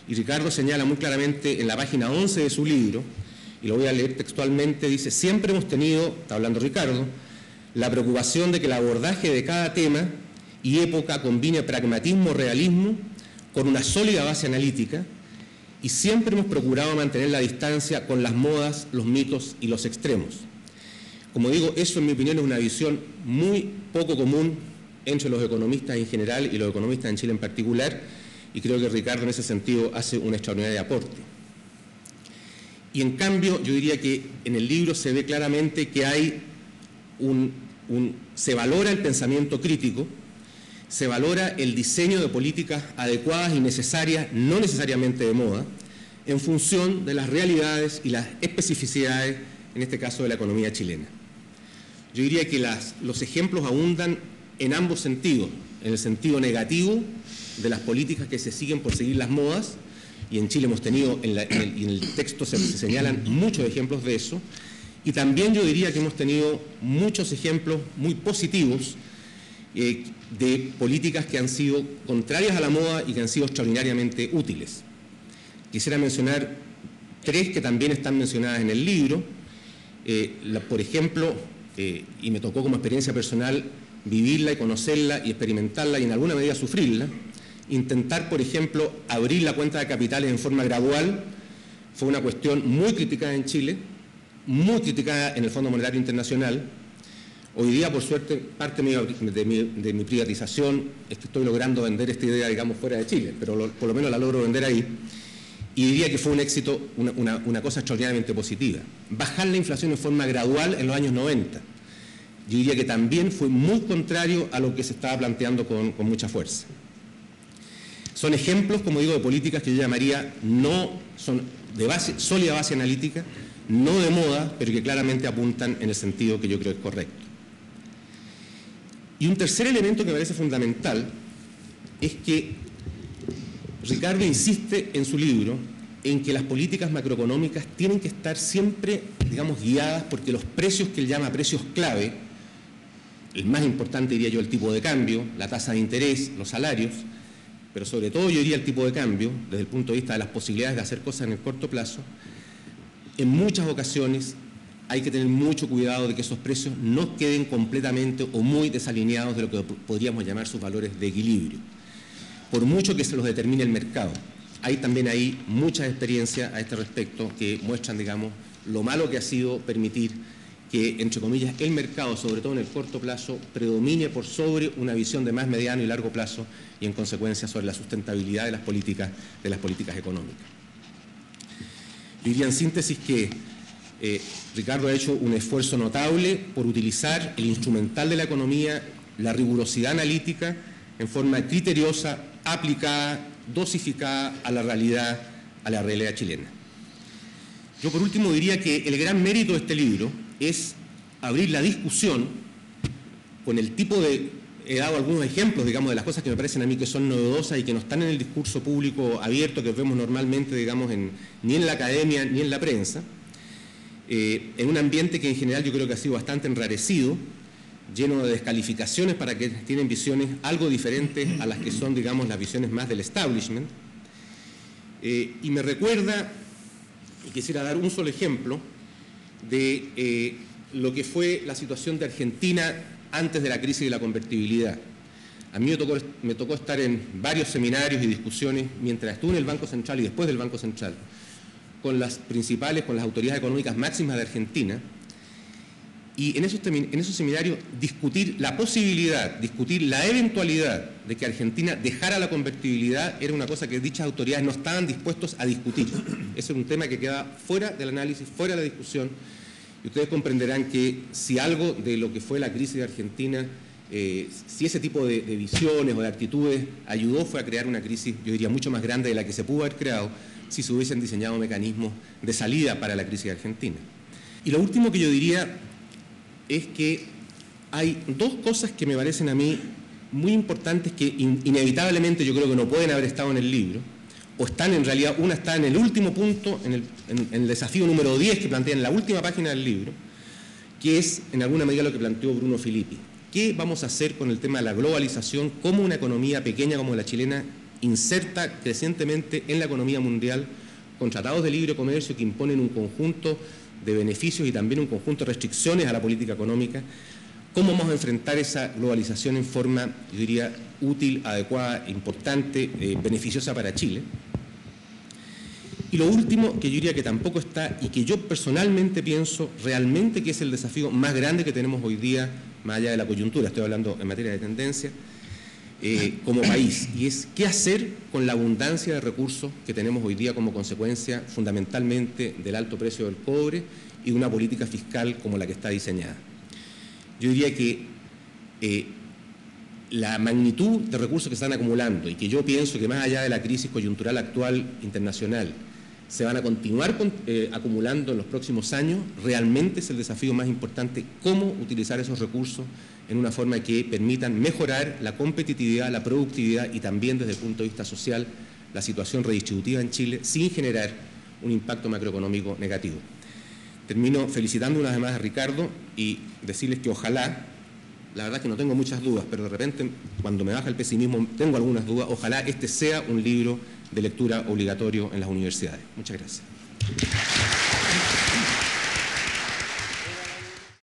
Y Ricardo señala muy claramente en la página 11 de su libro, y lo voy a leer textualmente, dice: siempre hemos tenido, está hablando Ricardo, la preocupación de que el abordaje de cada tema y época combine pragmatismo, realismo, con una sólida base analítica, y siempre hemos procurado mantener la distancia con las modas, los mitos y los extremos. Como digo, eso en mi opinión es una visión muy poco común entre los economistas en general y los economistas en Chile en particular, y creo que Ricardo en ese sentido hace un extraordinario aporte. Y en cambio, yo diría que en el libro se ve claramente que hay se valora el pensamiento crítico, se valora el diseño de políticas adecuadas y necesarias, no necesariamente de moda, en función de las realidades y las especificidades, en este caso de la economía chilena. Yo diría que los ejemplos abundan en ambos sentidos, en el sentido negativo de las políticas que se siguen por seguir las modas, y en Chile hemos tenido, y en el texto se señalan muchos ejemplos de eso, y también yo diría que hemos tenido muchos ejemplos muy positivos de políticas que han sido contrarias a la moda y que han sido extraordinariamente útiles. Quisiera mencionar tres que también están mencionadas en el libro. Por ejemplo, y me tocó como experiencia personal vivirla y conocerla y experimentarla y en alguna medida sufrirla, intentar, por ejemplo, abrir la cuenta de capitales en forma gradual fue una cuestión muy criticada en Chile, muy criticada en el Fondo Monetario Internacional. Hoy día, por suerte, parte de mi privatización es que estoy logrando vender esta idea, digamos, fuera de Chile, pero por lo menos la logro vender ahí. Y diría que fue un éxito, una cosa extraordinariamente positiva. Bajar la inflación en forma gradual en los años 90. Yo diría que también fue muy contrario a lo que se estaba planteando con mucha fuerza. Son ejemplos, como digo, de políticas que yo llamaría son de sólida base analítica, no de moda, pero que claramente apuntan en el sentido que yo creo es correcto. Y un tercer elemento que me parece fundamental es que Ricardo insiste en su libro en que las políticas macroeconómicas tienen que estar siempre, digamos, guiadas porque los precios que él llama precios clave, el más importante diría yo el tipo de cambio, la tasa de interés, los salarios, pero sobre todo yo diría el tipo de cambio, desde el punto de vista de las posibilidades de hacer cosas en el corto plazo, en muchas ocasiones hay que tener mucho cuidado de que esos precios no queden completamente o muy desalineados de lo que podríamos llamar sus valores de equilibrio, por mucho que se los determine el mercado. Hay también ahí muchas experiencias a este respecto que muestran, digamos, lo malo que ha sido permitir que, entre comillas, el mercado, sobre todo en el corto plazo, predomine por sobre una visión de más mediano y largo plazo y, en consecuencia, sobre la sustentabilidad de las políticas económicas. Yo diría en síntesis que Ricardo ha hecho un esfuerzo notable por utilizar el instrumental de la economía, la rigurosidad analítica, en forma criteriosa, aplicada, dosificada a la realidad chilena. Yo, por último, diría que el gran mérito de este libro es abrir la discusión con el tipo de... He dado algunos ejemplos, digamos, de las cosas que me parecen a mí que son novedosas y que no están en el discurso público abierto que vemos normalmente, digamos, ni en la academia ni en la prensa, en un ambiente que en general yo creo que ha sido bastante enrarecido, lleno de descalificaciones para que tienen visiones algo diferentes a las que son, digamos, las visiones más del establishment. Y me recuerda, y quisiera dar un solo ejemplo, de lo que fue la situación de Argentina antes de la crisis de la convertibilidad. A mí me tocó estar en varios seminarios y discusiones mientras estuve en el Banco Central y después del Banco Central, con las autoridades económicas máximas de Argentina, y en esos seminarios discutir la posibilidad, discutir la eventualidad de que Argentina dejara la convertibilidad era una cosa que dichas autoridades no estaban dispuestos a discutir. Ese era un tema que quedaba fuera del análisis, fuera de la discusión, y ustedes comprenderán que si algo de lo que fue la crisis de Argentina, si ese tipo de visiones o de actitudes ayudó, fue a crear una crisis, yo diría, mucho más grande de la que se pudo haber creado si se hubiesen diseñado mecanismos de salida para la crisis de Argentina. Y lo último que yo diría es que hay dos cosas que me parecen a mí muy importantes que inevitablemente yo creo que no pueden haber estado en el libro, o están en realidad, una está en el último punto, en el desafío número 10 que plantea en la última página del libro, que es en alguna medida lo que planteó Bruno Filippi. ¿Qué vamos a hacer con el tema de la globalización? ¿Cómo una economía pequeña como la chilena inserta crecientemente en la economía mundial, con tratados de libre comercio que imponen un conjunto de beneficios y también un conjunto de restricciones a la política económica. ¿Cómo vamos a enfrentar esa globalización en forma, yo diría, útil, adecuada, importante, beneficiosa para Chile? Y lo último, que yo diría que tampoco está, y que yo personalmente pienso realmente que es el desafío más grande que tenemos hoy día, más allá de la coyuntura, estoy hablando en materia de tendencia, como país, y es qué hacer con la abundancia de recursos que tenemos hoy día como consecuencia fundamentalmente del alto precio del cobre y de una política fiscal como la que está diseñada. Yo diría que la magnitud de recursos que se están acumulando y que yo pienso que más allá de la crisis coyuntural actual internacional se van a continuar acumulando en los próximos años, realmente es el desafío más importante, cómo utilizar esos recursos en una forma que permitan mejorar la competitividad, la productividad y también desde el punto de vista social la situación redistributiva en Chile sin generar un impacto macroeconómico negativo. Termino felicitando una vez más a Ricardo y decirles que ojalá, la verdad es que no tengo muchas dudas, pero de repente cuando me baja el pesimismo tengo algunas dudas, ojalá este sea un libro de lectura obligatorio en las universidades. Muchas gracias.